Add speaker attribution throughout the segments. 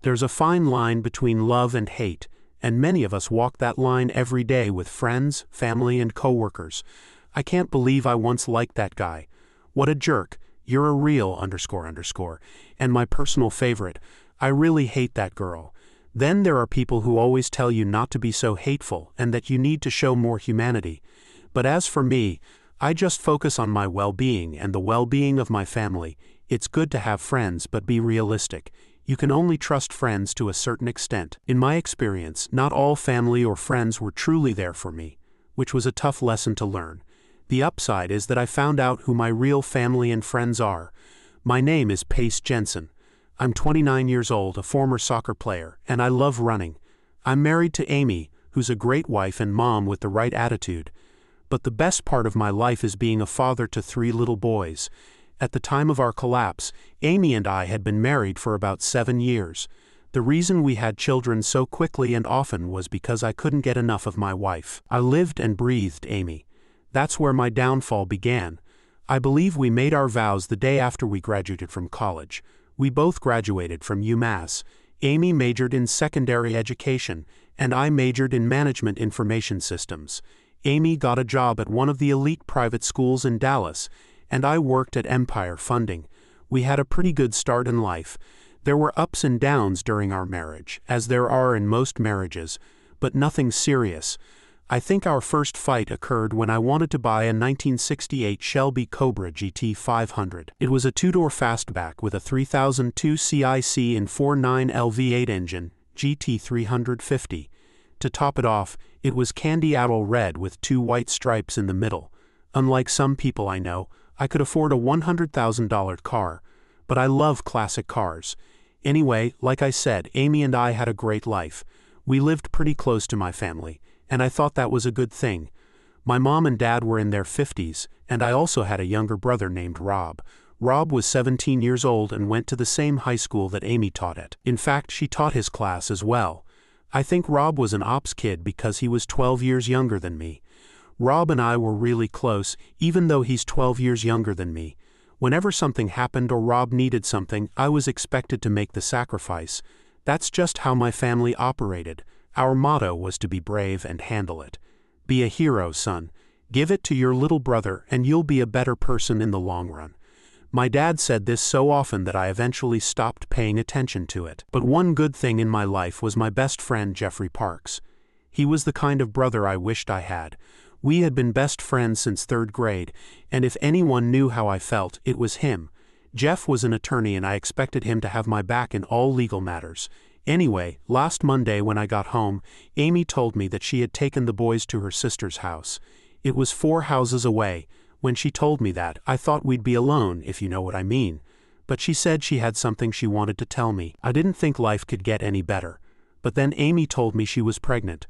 Speaker 1: There's a fine line between love and hate, and many of us walk that line every day with friends, family, and coworkers. I can't believe I once liked that guy. What a jerk. You're a real ... And my personal favorite, I really hate that girl. Then there are people who always tell you not to be so hateful and that you need to show more humanity. But as for me, I just focus on my well-being and the well-being of my family. It's good to have friends, but be realistic. You can only trust friends to a certain extent. In my experience, not all family or friends were truly there for me, which was a tough lesson to learn. The upside is that I found out who my real family and friends are. My name is Jensen. I'm 29 years old, a former soccer player, and I love running. I'm married to Amy, who's a great wife and mom with the right attitude. But the best part of my life is being a father to 3 little boys. At the time of our collapse, Amy and I had been married for about 7 years. The reason we had children so quickly and often was because I couldn't get enough of my wife. I lived and breathed Amy. That's where my downfall began. I believe we made our vows the day after we graduated from college. We both graduated from UMass. Amy majored in secondary education, and I majored in management information systems. Amy got a job at one of the elite private schools in Dallas, and I worked at Empire Funding. We had a pretty good start in life. There were ups and downs during our marriage, as there are in most marriages, but nothing serious. I think our first fight occurred when I wanted to buy a 1968 Shelby Cobra GT 500. It was a 2-door fastback with a 3002 CIC in 4.9 LV8 engine, GT 350. To top it off, it was candy apple red with 2 white stripes in the middle. Unlike some people I know, I could afford a $100,000 car, but I love classic cars. Anyway, like I said, Amy and I had a great life. We lived pretty close to my family, and I thought that was a good thing. My mom and dad were in their 50s, and I also had a younger brother named Rob. Rob was 17 years old and went to the same high school that Amy taught at. In fact, she taught his class as well. I think Rob was an ops kid because he was 12 years younger than me. Rob and I were really close, even though he's 12 years younger than me. Whenever something happened or Rob needed something, I was expected to make the sacrifice. That's just how my family operated. Our motto was to be brave and handle it. Be a hero, son. Give it to your little brother and you'll be a better person in the long run. My dad said this so often that I eventually stopped paying attention to it. But one good thing in my life was my best friend Jeffrey Parks. He was the kind of brother I wished I had. We had been best friends since 3rd grade, and if anyone knew how I felt, it was him. Jeff was an attorney and I expected him to have my back in all legal matters. Anyway, last Monday when I got home, Amy told me that she had taken the boys to her sister's house. It was 4 houses away. When she told me that, I thought we'd be alone, if you know what I mean. But she said she had something she wanted to tell me. I didn't think life could get any better. But then Amy told me she was pregnant.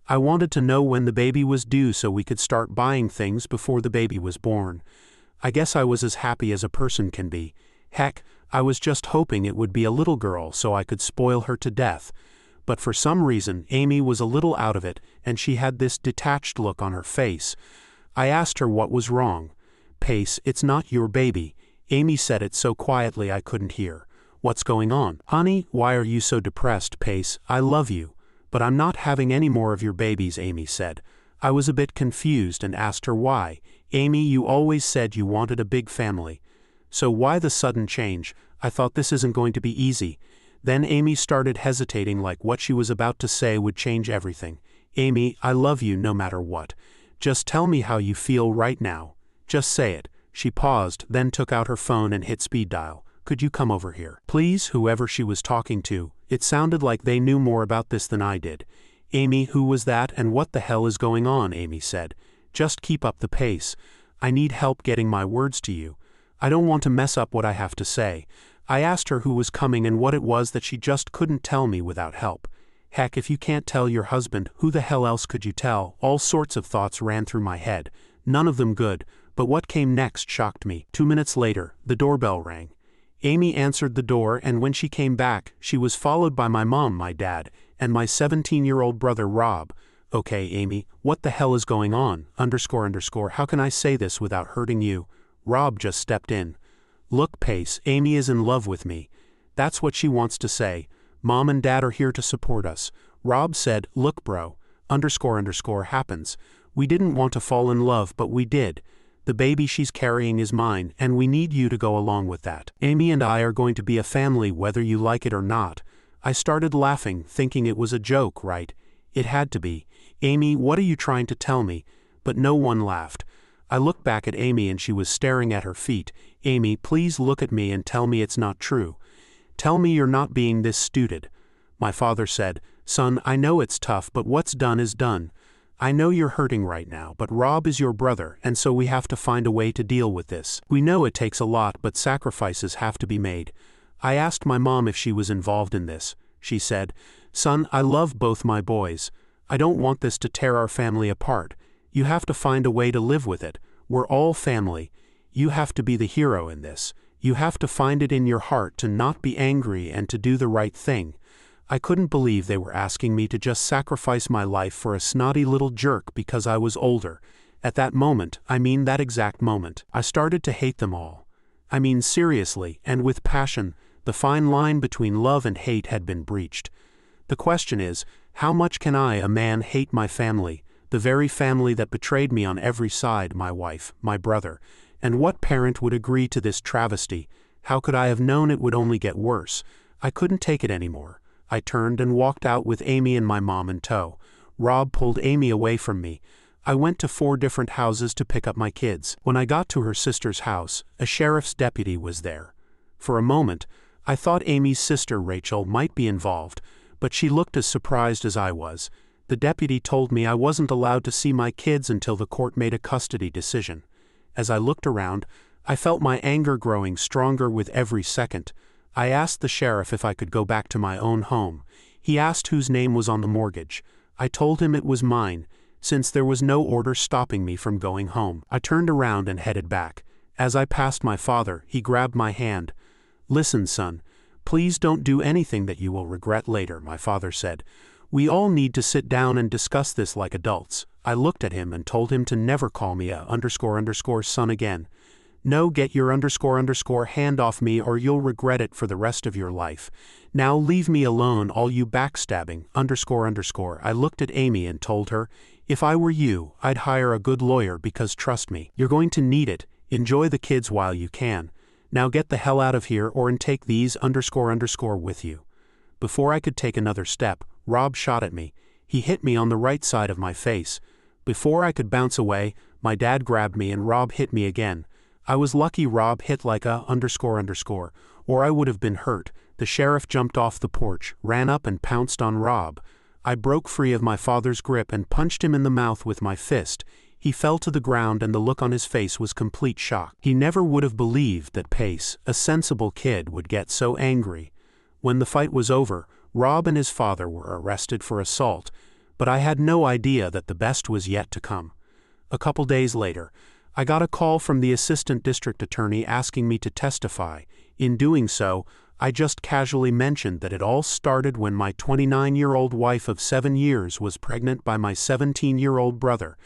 Speaker 1: I wanted to know when the baby was due so we could start buying things before the baby was born. I guess I was as happy as a person can be. Heck, I was just hoping it would be a little girl so I could spoil her to death. But for some reason, Amy was a little out of it, and she had this detached look on her face. I asked her what was wrong. Pace, it's not your baby. Amy said it so quietly I couldn't hear. What's going on? Honey, why are you so depressed, Pace? I love you. But I'm not having any more of your babies, Amy said. I was a bit confused and asked her why. Amy, you always said you wanted a big family. So why the sudden change? I thought this isn't going to be easy. Then Amy started hesitating like what she was about to say would change everything. Amy, I love you no matter what. Just tell me how you feel right now. Just say it. She paused, then took out her phone and hit speed dial. Could you come over here? Please, whoever she was talking to. It sounded like they knew more about this than I did. Amy, who was that and what the hell is going on? Amy said. Just keep up the pace. I need help getting my words to you. I don't want to mess up what I have to say. I asked her who was coming and what it was that she just couldn't tell me without help. Heck, if you can't tell your husband, who the hell else could you tell? All sorts of thoughts ran through my head. None of them good, but what came next shocked me. 2 minutes later, the doorbell rang. Amy answered the door, and when she came back, she was followed by my mom, my dad, and my 17-year-old brother Rob. Okay, Amy, what the hell is going on? How can I say this without hurting you? Rob just stepped in. Look, Pace, Amy is in love with me. That's what she wants to say. Mom and Dad are here to support us. Rob said, look bro, happens. We didn't want to fall in love but we did. The baby she's carrying is mine and we need you to go along with that. Amy and I are going to be a family whether you like it or not. I started laughing, thinking it was a joke, right? It had to be. Amy, what are you trying to tell me? But no one laughed. I looked back at Amy and she was staring at her feet. Amy, please look at me and tell me it's not true. Tell me you're not being this stupid. My father said, son, I know it's tough but what's done is done. I know you're hurting right now, but Rob is your brother and so we have to find a way to deal with this. We know it takes a lot but sacrifices have to be made. I asked my mom if she was involved in this. She said, son, I love both my boys. I don't want this to tear our family apart. You have to find a way to live with it. We're all family. You have to be the hero in this. You have to find it in your heart to not be angry and to do the right thing. I couldn't believe they were asking me to just sacrifice my life for a snotty little jerk because I was older. At that moment, I mean that exact moment, I started to hate them all. I mean seriously, and with passion. The fine line between love and hate had been breached. The question is, how much can I, a man, hate my family, the very family that betrayed me on every side, my wife, my brother? And what parent would agree to this travesty? How could I have known it would only get worse? I couldn't take it anymore. I turned and walked out with Amy and my mom in tow. Rob pulled Amy away from me. I went to 4 different houses to pick up my kids. When I got to her sister's house, a sheriff's deputy was there. For a moment, I thought Amy's sister Rachel might be involved, but she looked as surprised as I was. The deputy told me I wasn't allowed to see my kids until the court made a custody decision. As I looked around, I felt my anger growing stronger with every second. I asked the sheriff if I could go back to my own home. He asked whose name was on the mortgage. I told him it was mine, since there was no order stopping me from going home. I turned around and headed back. As I passed my father, he grabbed my hand. Listen, son, please don't do anything that you will regret later, my father said. We all need to sit down and discuss this like adults. I looked at him and told him to never call me a __ son again. No, get your __ hand off me or you'll regret it for the rest of your life. Now leave me alone, all you backstabbing __ I looked at Amy and told her, if I were you, I'd hire a good lawyer because trust me, you're going to need it. Enjoy the kids while you can. Now get the hell out of here or and take these __ with you. Before I could take another step, Rob shot at me. He hit me on the right side of my face. Before I could bounce away, my dad grabbed me and Rob hit me again. I was lucky Rob hit like a __ or I would have been hurt. The sheriff jumped off the porch, ran up and pounced on Rob. I broke free of my father's grip and punched him in the mouth with my fist. He fell to the ground and the look on his face was complete shock. He never would have believed that Pace, a sensible kid, would get so angry. When the fight was over, Rob and his father were arrested for assault, but I had no idea that the best was yet to come. A couple days later, I got a call from the assistant district attorney asking me to testify. In doing so, I just casually mentioned that it all started when my 29-year-old wife of 7 years was pregnant by my 17-year-old brother.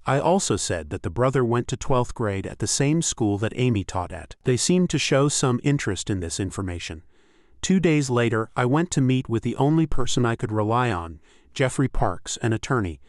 Speaker 1: I also said that the brother went to 12th grade at the same school that Amy taught at. They seemed to show some interest in this information. 2 days later, I went to meet with the only person I could rely on, Jeffrey Parks, an attorney.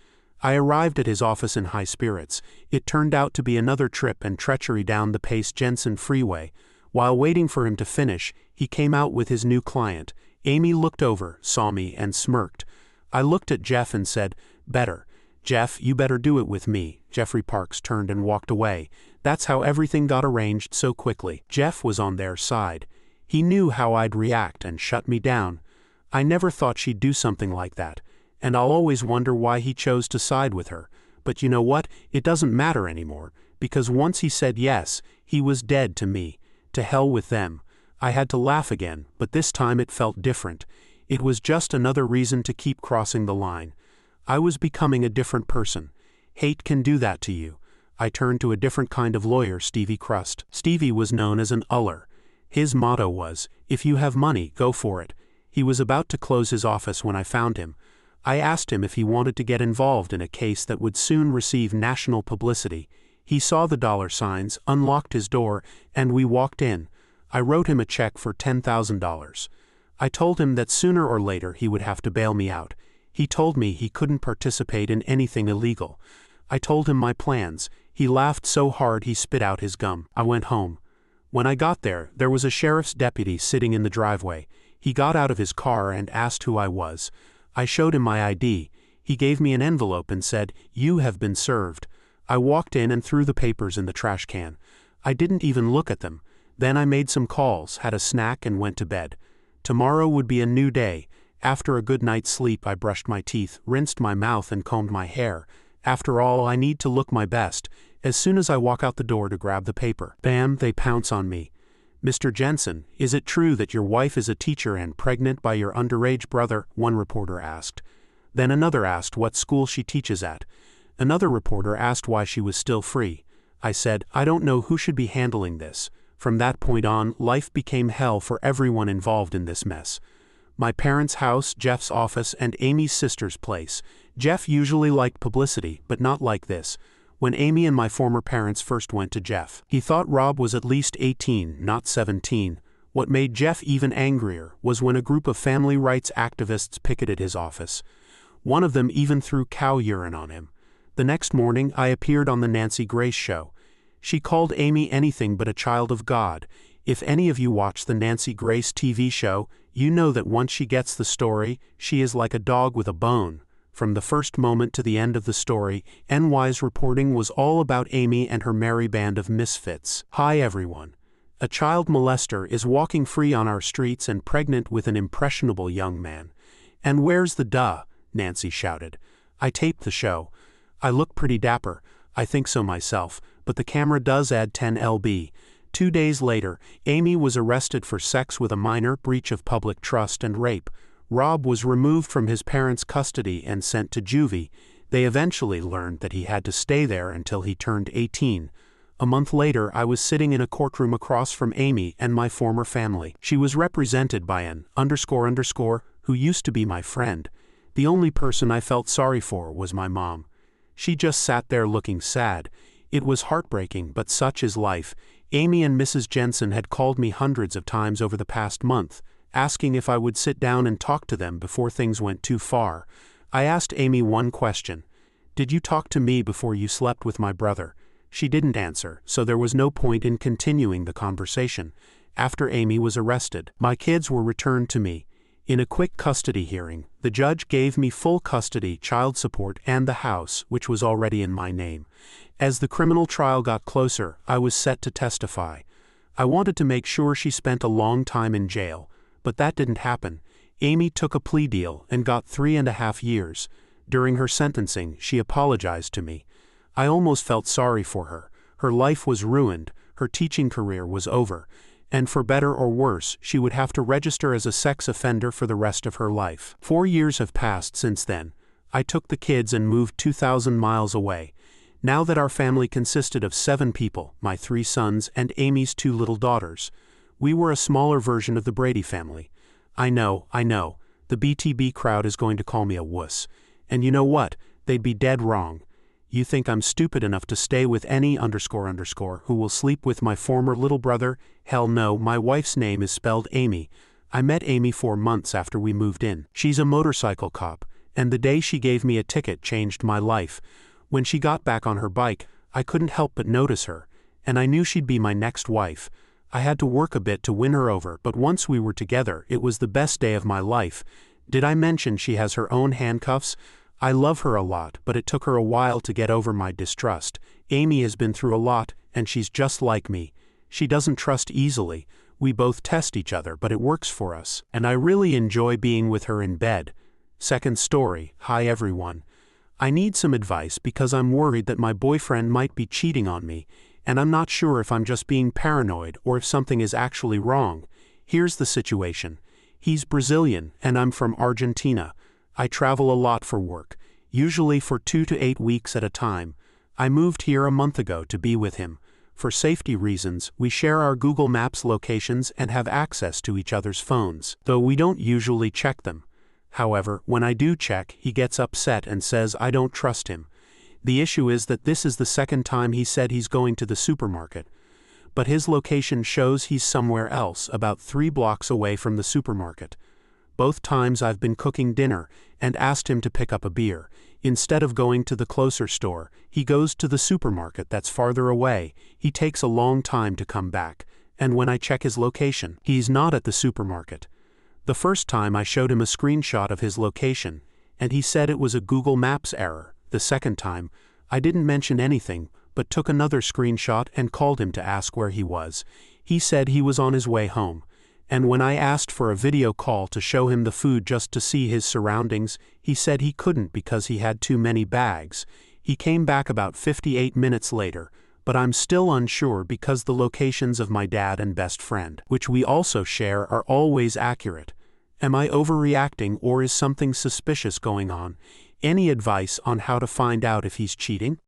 Speaker 1: I arrived at his office in high spirits. It turned out to be another trip and treachery down the Pace Jensen freeway. While waiting for him to finish, he came out with his new client. Amy looked over, saw me, and smirked. I looked at Jeff and said, better. Jeff, you better do it with me. Jeffrey Parks turned and walked away. That's how everything got arranged so quickly. Jeff was on their side. He knew how I'd react and shut me down. I never thought she'd do something like that, and I'll always wonder why he chose to side with her. But you know what? It doesn't matter anymore, because once he said yes, he was dead to me. To hell with them. I had to laugh again, but this time it felt different. It was just another reason to keep crossing the line. I was becoming a different person. Hate can do that to you. I turned to a different kind of lawyer, Stevie Crust. Stevie was known as an uller. His motto was, if you have money, go for it. He was about to close his office when I found him. I asked him if he wanted to get involved in a case that would soon receive national publicity. He saw the dollar signs, unlocked his door, and we walked in. I wrote him a check for $10,000. I told him that sooner or later he would have to bail me out. He told me he couldn't participate in anything illegal. I told him my plans. He laughed so hard he spit out his gum. I went home. When I got there was a sheriff's deputy sitting in the driveway. He got out of his car and asked who I was. I showed him my ID. He gave me an envelope and said, "You have been served." I walked in and threw the papers in the trash can. I didn't even look at them. Then I made some calls, had a snack, and went to bed. Tomorrow would be a new day. After a good night's sleep, I brushed my teeth, rinsed my mouth, and combed my hair. After all, I need to look my best. As soon as I walk out the door to grab the paper, bam, they pounce on me. "Mr. Jensen, is it true that your wife is a teacher and pregnant by your underage brother?" one reporter asked. Then another asked what school she teaches at. Another reporter asked why she was still free. I said, "I don't know who should be handling this." From that point on, life became hell for everyone involved in this mess. My parents' house, Jeff's office, and Amy's sister's place. Jeff usually liked publicity, but not like this. When Amy and my former parents first went to Jeff, he thought Rob was at least 18, not 17. What made Jeff even angrier was when a group of family rights activists picketed his office. One of them even threw cow urine on him. The next morning, I appeared on the Nancy Grace show. She called Amy anything but a child of God. If any of you watch the Nancy Grace TV show, you know that once she gets the story, she is like a dog with a bone. From the first moment to the end of the story, NY's reporting was all about Amy and her merry band of misfits. Hi everyone. A child molester is walking free on our streets and pregnant with an impressionable young man. "And where's the duh?" Nancy shouted. I taped the show. I look pretty dapper. I think so myself, but the camera does add 10 lb. 2 days later, Amy was arrested for sex with a minor, breach of public trust, and rape. Rob was removed from his parents' custody and sent to juvie. They eventually learned that he had to stay there until he turned 18. A month later, I was sitting in a courtroom across from Amy and my former family. She was represented by an __, who used to be my friend. The only person I felt sorry for was my mom. She just sat there looking sad. It was heartbreaking, but such is life. Amy and Mrs. Jensen had called me hundreds of times over the past month, asking if I would sit down and talk to them before things went too far. I asked Amy one question. "Did you talk to me before you slept with my brother?" She didn't answer, so there was no point in continuing the conversation. After Amy was arrested, my kids were returned to me. In a quick custody hearing, the judge gave me full custody, child support, and the house, which was already in my name. As the criminal trial got closer, I was set to testify. I wanted to make sure she spent a long time in jail, but that didn't happen. Amy took a plea deal and got 3.5 years. During her sentencing, she apologized to me. I almost felt sorry for her. Her life was ruined, her teaching career was over, and for better or worse, she would have to register as a sex offender for the rest of her life. 4 years have passed since then. I took the kids and moved 2,000 miles away. Now that our family consisted of 7 people, my 3 sons and Amy's 2 little daughters. We were a smaller version of the Brady family. I know, the BTB crowd is going to call me a wuss. And you know what? They'd be dead wrong. You think I'm stupid enough to stay with any __, who will sleep with my former little brother? Hell no, my wife's name is spelled Amy. I met Amy 4 months after we moved in. She's a motorcycle cop, and the day she gave me a ticket changed my life. When she got back on her bike, I couldn't help but notice her, and I knew she'd be my next wife. I had to work a bit to win her over, but once we were together, it was the best day of my life. Did I mention she has her own handcuffs? I love her a lot, but it took her a while to get over my distrust. Amy has been through a lot, and she's just like me. She doesn't trust easily. We both test each other, but it works for us, and I really enjoy being with her in bed. Second story. Hi everyone. I need some advice because I'm worried that my boyfriend might be cheating on me, and I'm not sure if I'm just being paranoid or if something is actually wrong. Here's the situation. He's Brazilian, and I'm from Argentina. I travel a lot for work, usually for 2 to 8 weeks at a time. I moved here a month ago to be with him. For safety reasons, we share our Google Maps locations and have access to each other's phones, though we don't usually check them. However, when I do check, he gets upset and says I don't trust him. The issue is that this is the second time he said he's going to the supermarket. but his location shows he's somewhere else, about 3 blocks away from the supermarket. Both times I've been cooking dinner and asked him to pick up a beer. Instead of going to the closer store, he goes to the supermarket that's farther away. He takes a long time to come back, and when I check his location, he's not at the supermarket. The first time I showed him a screenshot of his location, and he said it was a Google Maps error. The second time, I didn't mention anything, but took another screenshot and called him to ask where he was. He said he was on his way home, and when I asked for a video call to show him the food just to see his surroundings, he said he couldn't because he had too many bags. He came back about 58 minutes later, but I'm still unsure because the locations of my dad and best friend, which we also share, are always accurate. Am I overreacting, or is something suspicious going on? Any advice on how to find out if he's cheating?